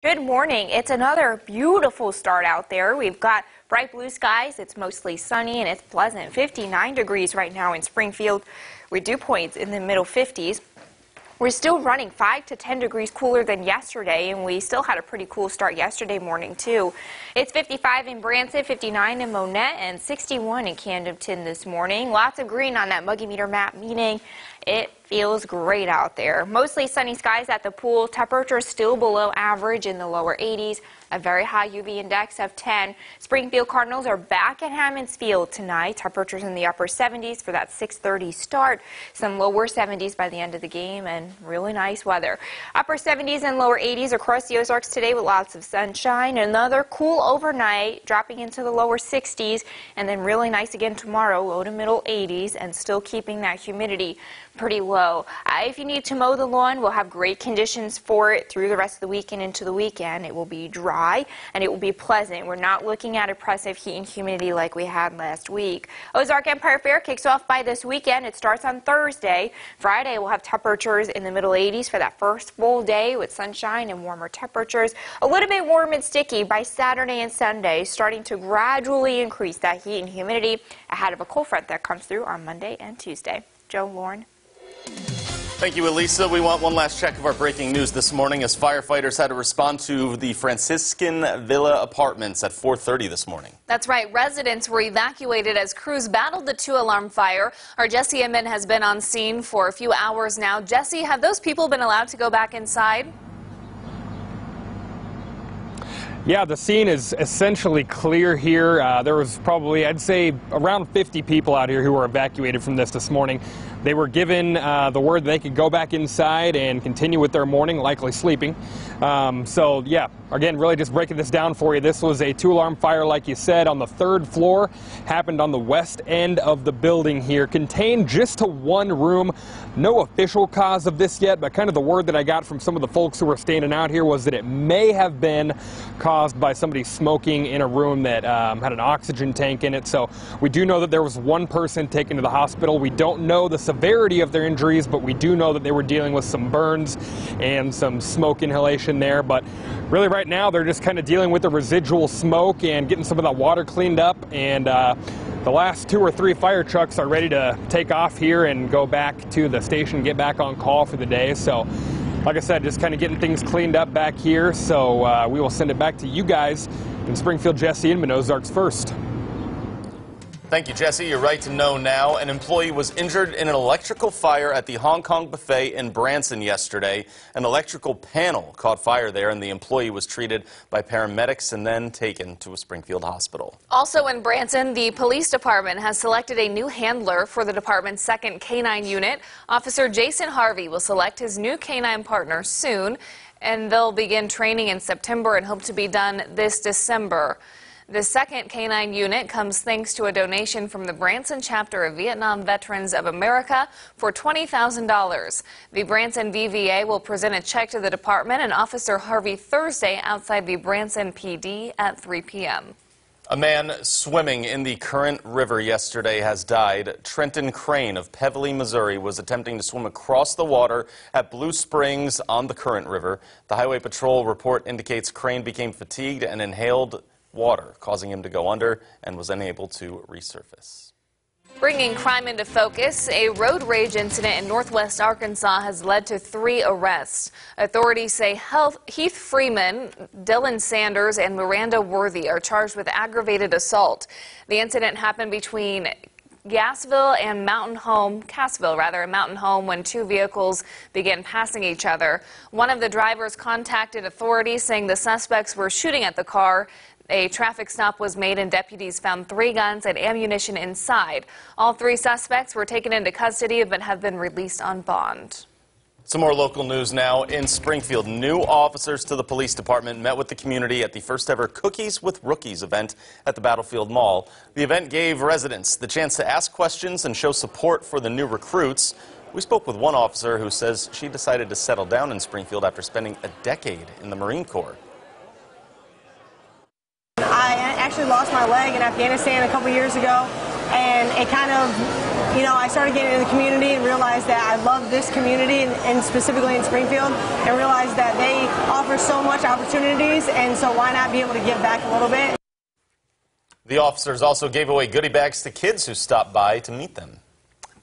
Good morning. It's another beautiful start out there. We've got bright blue skies. It's mostly sunny and it's pleasant. 59 degrees right now in Springfield with dew points in the middle 50s. We're still running 5 to 10 degrees cooler than yesterday, and we still had a pretty cool start yesterday morning, too. It's 55 in Branson, 59 in Monette, and 61 in Camdenton this morning. Lots of green on that muggy meter map, meaning it feels great out there. Mostly sunny skies at the pool. Temperatures still below average in the lower 80s. A very high UV index of 10. Springfield Cardinals are back at Hammons Field tonight. Temperatures in the upper 70s for that 6:30 start. Some lower 70s by the end of the game and really nice weather. Upper 70s and lower 80s across the Ozarks today with lots of sunshine. Another cool overnight, dropping into the lower 60s, and then really nice again tomorrow, low to middle 80s, and still keeping that humidity pretty low. If you need to mow the lawn, we'll have great conditions for it through the rest of the week and into the weekend. It will be dry and it will be pleasant. We're not looking at oppressive heat and humidity like we had last week. Ozark Empire Fair kicks off by this weekend. It starts on Thursday. Friday we'll have temperatures in the middle 80s for that first full day with sunshine and warmer temperatures. A little bit warm and sticky by Saturday and Sunday, starting to gradually increase that heat and humidity ahead of a cold front that comes through on Monday and Tuesday. Joe, Lauren. Thank you, Elisa. We want one last check of our breaking news this morning as firefighters had to respond to the Franciscan Villa apartments at 4:30 this morning. That's right. Residents were evacuated as crews battled the 2-alarm fire. Our Jesse Inman has been on scene for a few hours now. Jesse, have those people been allowed to go back inside? Yeah, the scene is essentially clear here. There was probably, I'd say, around 50 people out here who were evacuated from this morning. They were given the word that they could go back inside and continue with their morning, likely sleeping. So, yeah, again, really just breaking this down for you. This was a 2-alarm fire, like you said, on the 3rd floor. Happened on the west end of the building here. Contained just to one room. No official cause of this yet, but kind of the word that I got from some of the folks who were standing out here was that it may have been caused by somebody smoking in a room that had an oxygen tank in it. So we do know that there was one person taken to the hospital. We don't know the severity of their injuries, but we do know that they were dealing with some burns and some smoke inhalation there. But really right now they're just kind of dealing with the residual smoke and getting some of that water cleaned up. And the last 2 or 3 fire trucks are ready to take off here and go back to the station, get back on call for the day. So like I said, just kind of getting things cleaned up back here. So we will send it back to you guys in Springfield. Jesse Inman, Ozarks First. Thank you, Jesse. You're right to know now. An employee was injured in an electrical fire at the Hong Kong buffet in Branson yesterday. An electrical panel caught fire there, and the employee was treated by paramedics and then taken to a Springfield hospital. Also in Branson, the police department has selected a new handler for the department's 2nd K-9 unit. Officer Jason Harvey will select his new K-9 partner soon, and they'll begin training in September and hope to be done this December. The 2nd K-9 unit comes thanks to a donation from the Branson chapter of Vietnam Veterans of America for $20,000. The Branson VVA will present a check to the department and Officer Harvey Thursday outside the Branson PD at 3 p.m. A man swimming in the Current River yesterday has died. Trenton Crane of Pevely, Missouri, was attempting to swim across the water at Blue Springs on the Current River. The Highway Patrol report indicates Crane became fatigued and inhaled water, causing him to go under and was unable to resurface. Bringing crime into focus, a road rage incident in northwest Arkansas has led to 3 arrests. Authorities say Heath Freeman, Dylan Sanders, and Miranda Worthy are charged with aggravated assault. The incident happened between Cassville, Mountain Home, when 2 vehicles began passing each other. One of the drivers contacted authorities saying the suspects were shooting at the car. A traffic stop was made and deputies found 3 guns and ammunition inside. All 3 suspects were taken into custody but have been released on bond. Some more local news now in Springfield. New officers to the police department met with the community at the first ever Cookies with Rookies event at the Battlefield Mall. The event gave residents the chance to ask questions and show support for the new recruits. We spoke with one officer who says she decided to settle down in Springfield after spending a decade in the Marine Corps. I actually lost my leg in Afghanistan a couple years ago, and it kind of, I started getting into the community and realized that I love this community, and specifically in Springfield, and realized that they offer so much opportunities, and so why not be able to give back a little bit. The officers also gave away goodie bags to kids who stopped by to meet them.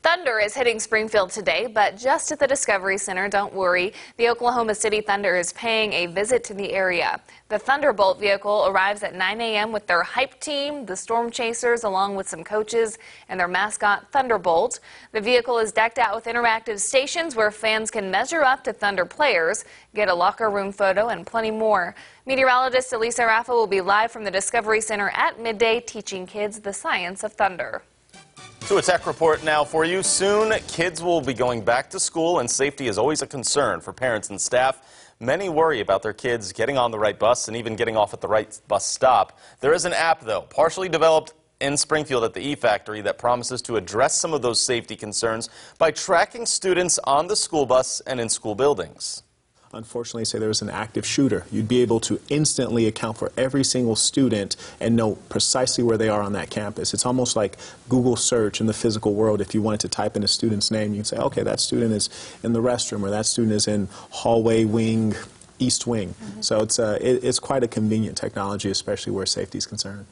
Thunder is hitting Springfield today, but just at the Discovery Center. Don't worry. The Oklahoma City Thunder is paying a visit to the area. The Thunderbolt vehicle arrives at 9 a.m. with their hype team, the Storm Chasers, along with some coaches and their mascot, Thunderbolt. The vehicle is decked out with interactive stations where fans can measure up to Thunder players, get a locker room photo, and plenty more. Meteorologist Elisa Raffa will be live from the Discovery Center at midday, teaching kids the science of thunder. To a tech report now for you. Soon, kids will be going back to school, and safety is always a concern for parents and staff. Many worry about their kids getting on the right bus and even getting off at the right bus stop. There is an app, though, partially developed in Springfield at the E-Factory that promises to address some of those safety concerns by tracking students on the school bus and in school buildings. Unfortunately, say there was an active shooter, you'd be able to instantly account for every single student and know precisely where they are on that campus. It's almost like Google search in the physical world. If you wanted to type in a student's name, you can say, okay, that student is in the restroom, or that student is in hallway wing, east wing. So it's quite a convenient technology, especially where safety is concerned.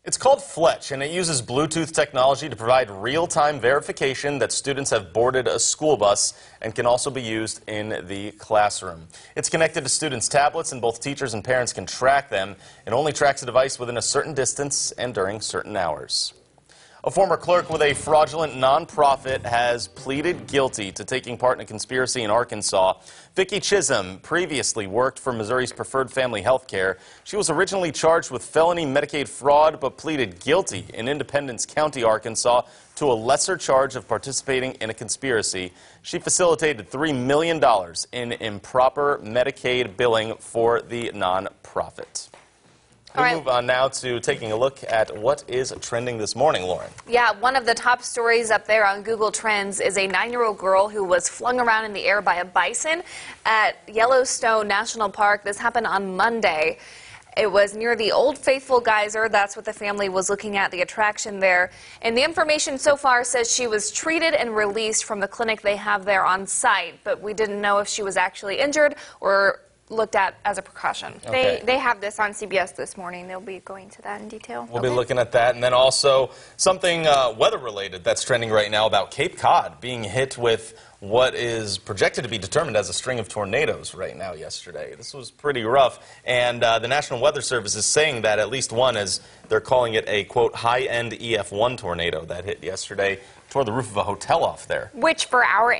It's called Fletch, and it uses Bluetooth technology to provide real-time verification that students have boarded a school bus, and can also be used in the classroom. It's connected to students' tablets, and both teachers and parents can track them. It only tracks a device within a certain distance and during certain hours. A former clerk with a fraudulent nonprofit has pleaded guilty to taking part in a conspiracy in Arkansas. Vicki Chisholm previously worked for Missouri's Preferred Family Health Care. She was originally charged with felony Medicaid fraud, but pleaded guilty in Independence County, Arkansas, to a lesser charge of participating in a conspiracy. She facilitated $3 million in improper Medicaid billing for the nonprofit. We'll move on now to taking a look at what is trending this morning, Lauren. Yeah, one of the top stories up there on Google Trends is a 9-year-old girl who was flung around in the air by a bison at Yellowstone National Park. This happened on Monday. It was near the Old Faithful Geyser. That's what the family was looking at, the attraction there. And the information so far says she was treated and released from the clinic they have there on site, but we didn't know if she was actually injured or looked at as a precaution. Okay. They have this on CBS this morning. They'll be going to that in detail. We'll be looking at that. And then also something weather-related that's trending right now about Cape Cod being hit with what is projected to be determined as a string of tornadoes right now yesterday. This was pretty rough. And the National Weather Service is saying that at least one, as they're calling it a, quote, high-end EF1 tornado that hit yesterday, tore the roof of a hotel off there. Which for our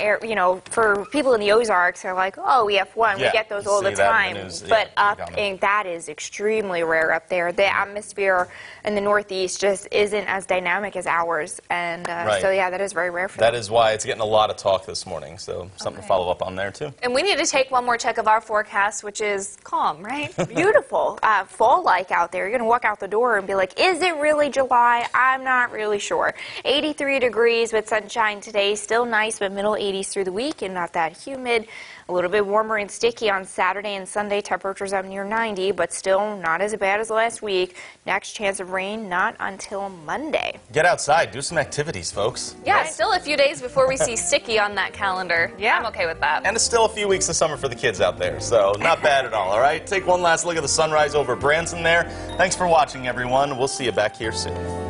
for people in the Ozarks are like, oh, EF1, we get those all the time. But that is extremely rare up there. The atmosphere in the Northeast just isn't as dynamic as ours. And so, yeah, that is very rare for them. That is why it's getting a lot of talk this morning. So something to follow up on there, too. And we need to take one more check of our forecast, which is calm, right? Beautiful. Fall-like out there. You're going to walk out the door and be like, is it really July? I'm not really sure. 83 degrees with sunshine today. Still nice, but middle 80s through the week and not that humid. A little bit warmer and sticky on Saturday and Sunday. Temperatures up near 90, but still not as bad as last week. Next chance of rain not until Monday. Get outside. Do some activities, folks. Yeah, still a few days before we see sticky on that calendar. Yeah. I'm okay with that. And it's still a few weeks of summer for the kids out there, so not bad at all right? Take one last look at the sunrise over Branson there. Thanks for watching, everyone. We'll see you back here soon.